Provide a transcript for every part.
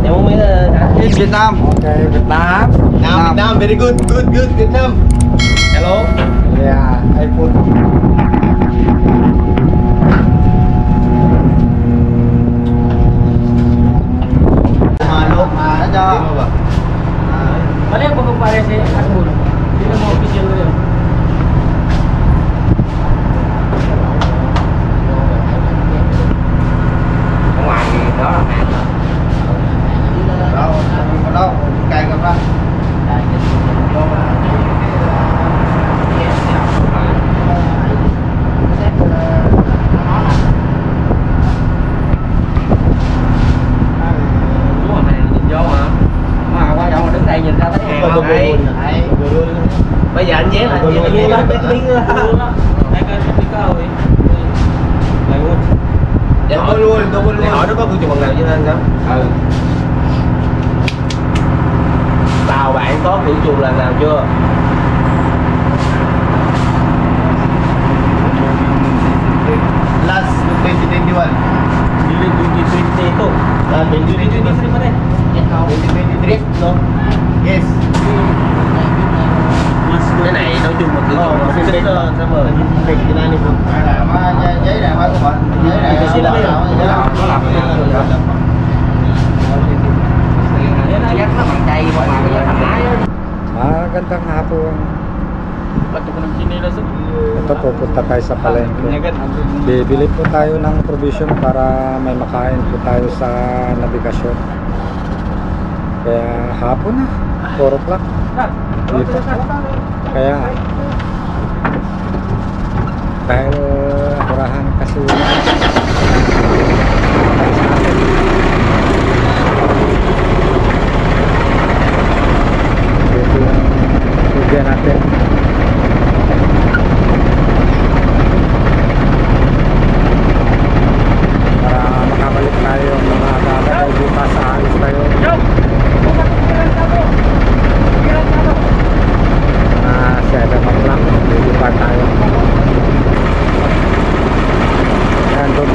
Em muốn mấy In Việt Nam. Ok, Việt Nam. Việt Nam, very good, Việt Nam. Hello. Yeah, iPhone. Malo, cho. Balik ako kumpare si Asmul. Hindi na mo official na yun. Ở ngoài thì đó là hàng đó. Đâu, cài cầm ra. Đây nhìn ra thấy hàng không đây. Bây giờ anh vé là anh vé đó biết miếng đó. Đây coi biết có rồi. Này luôn. Dạ hỏi luôn, tôi quên hỏi nó có cửa chuồng nào cho nên sao? Ừ. Tàu bạn có cửa chuồng lần nào chưa? Last 2021. 2022. 2023 mana? 2023, no? Yes. Cái này nói chung là cửa chuồng nó sẽ mở. Cái này đi cùng. Giấy này phải của bạn. Giấy này Giấy này có làm Dắt nó bằng cây mà bây giờ thằng lái á. Magandang hapon. Ba't ko ng chinela sa Ito pupunta tayo sa palengke. Bibili po tayo ng provision para may makain po tayo sa nabigasyon. Kaya hapon na, 4 o'clock dito. Kaya dahil murahan kasi dito yung bigyan natin. Para makabalik tayo mga kakagay bukas sa alis tayo. Na 7 o'clock, lilipad tayo. Ayan, doon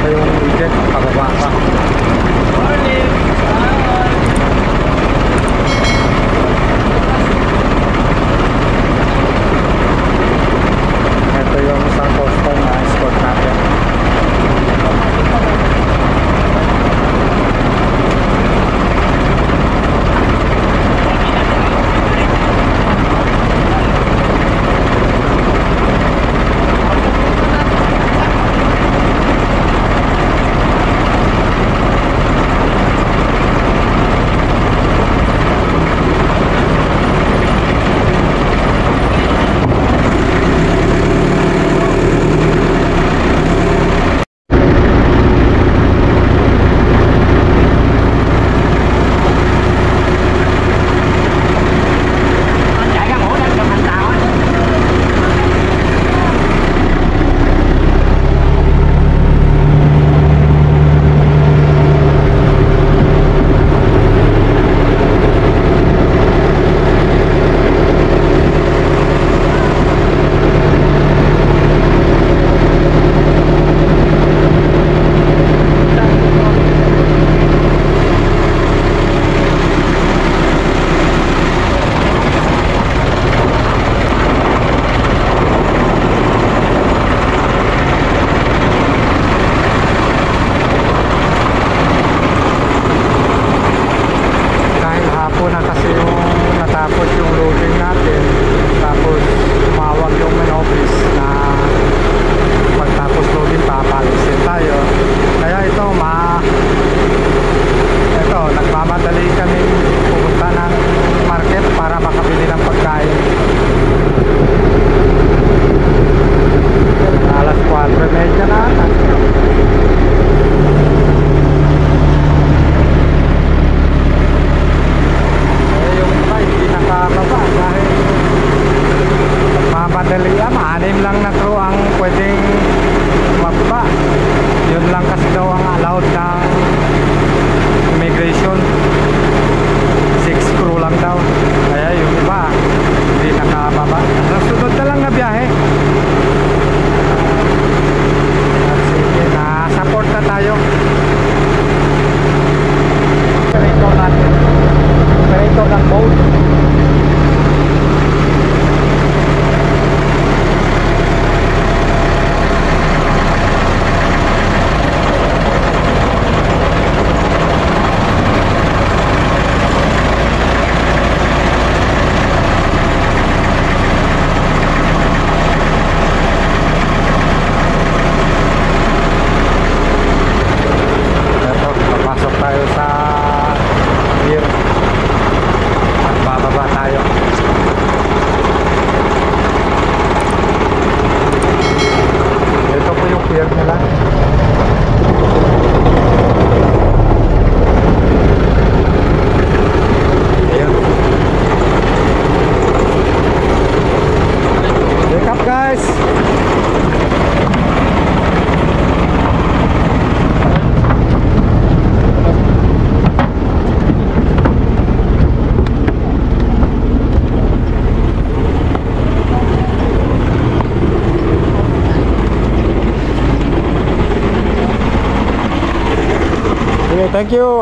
Okay, thank you.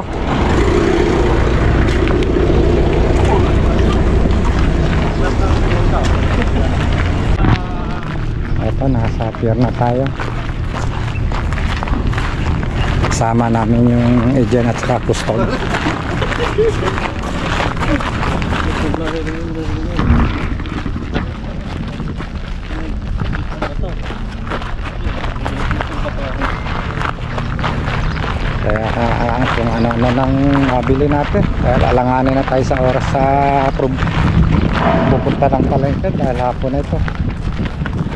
Ito, nasa pier na tayo. Kasama namin yung agent at saka custod. Kaya kung ano nang mabili natin, kaya alanganin na tayo sa oras sa pupunta ng palengke dahil hapon na ito.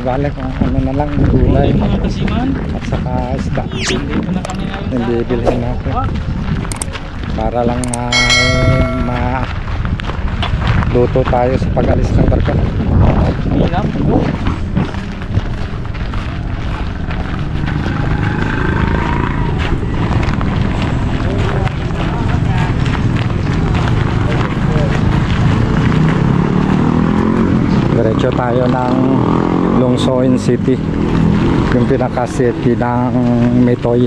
Balik kung ano na lang, gulay at saka isda. Hindi bilhin natin para lang luto tayo sa pag-alis ng barka. Diretso tayo ng Longsoin City, yung pinaka-city ng Metoy.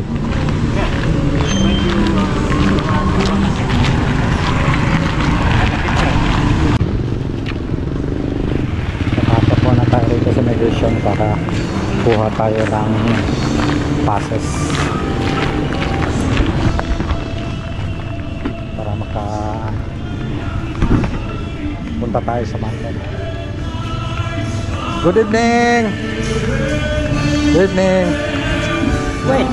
Nakapap muna tayo rito sa migration para kuha tayo ng passes para punta tayo sa mountain. Good evening. Good evening. Wait.